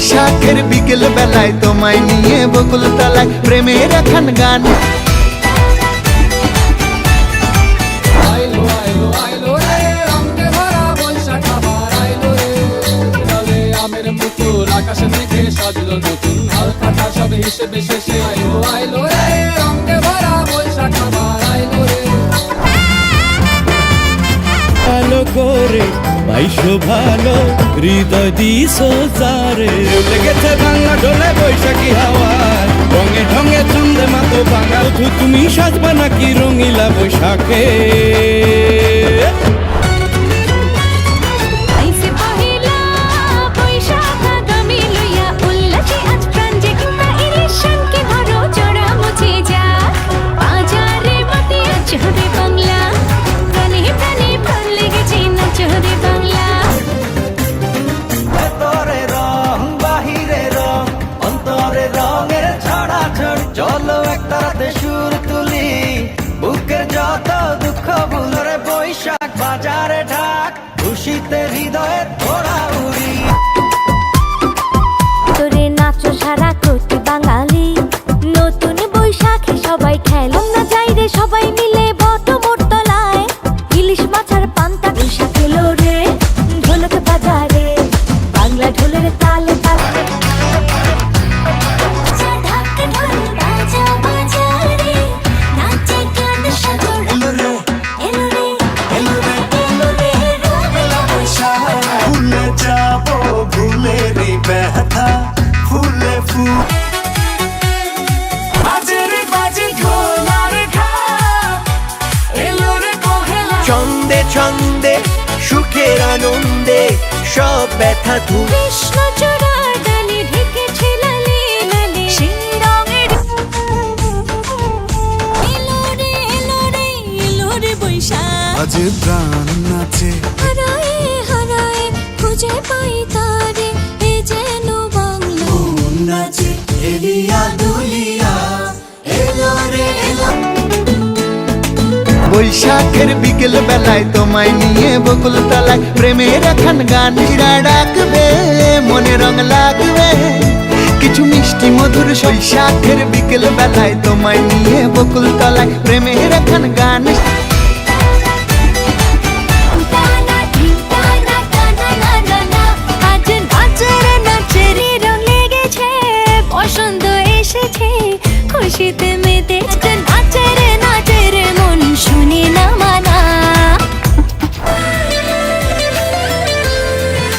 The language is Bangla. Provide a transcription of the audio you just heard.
বৈশাখের বিকেল বেলায় তোমায় নিয়ে বকুল তলায় প্রেমের এখন গান। আকাশে থেকে সাজলো নতুন হালকাটা সব হিসেবে শেষে আইলো আইলো রে রঙে ভরা বৈশাখ আবার আইলো রে। ভালো করে বাইশো ভালো হৃদয় দিছো যারে লেগেছে বাংলা ঢোলে বৈশাখী হাওয়ায় রঙে ঢঙে ছন্দে মাতো বাঙাল তুমি সাজবা নাকি রঙিলা বৈশাখে। চলো একটাতে সুর তুলি বুকের যত দুঃখ ভুলরে বৈশাখ বাজারে ঢাক খুশিতে হৃদয়ে থোড়া উড়ি। তোরে নাচো সারা কোটি বাঙালি নতুন বৈশাখে সবাই খেলুম না যাই রে সবাই মিলে বটমোট তলায় ইলিশ মাছের পান্তা বৈশাখ এলো রে ঢোলক বাজারে বাংলা ঢোলের তালে তালে ছন্দে ছন্দে সুখের আনন্দে সব ব্যথা কৃষ্ণ চূড়ার ডালে ঢেকেছে লালে লালে সেই রঙের এলো রে বৈশাখ আজ প্রাণ নাচে হারায়ে হারায়ে খুঁজে পাই তারে এ যেন বাংলা নাচে এলিয়া দুলিয়া এলো রে এলো। বৈশাখের বিকেল বেলায় তোমায় নিয়ে বকুল তলায় প্রেমের এখন গান চিরা ডাকবে মনে রং লাগবে কিছু মিষ্টি মধুর। বৈশাখের বিকেল বেলায় তোমায় নিয়ে বকুল তলায় প্রেমের এখন গান। আজ নাচের নাচের রং লেগেছে বসন্ত এসেছে খুশিতে মেতে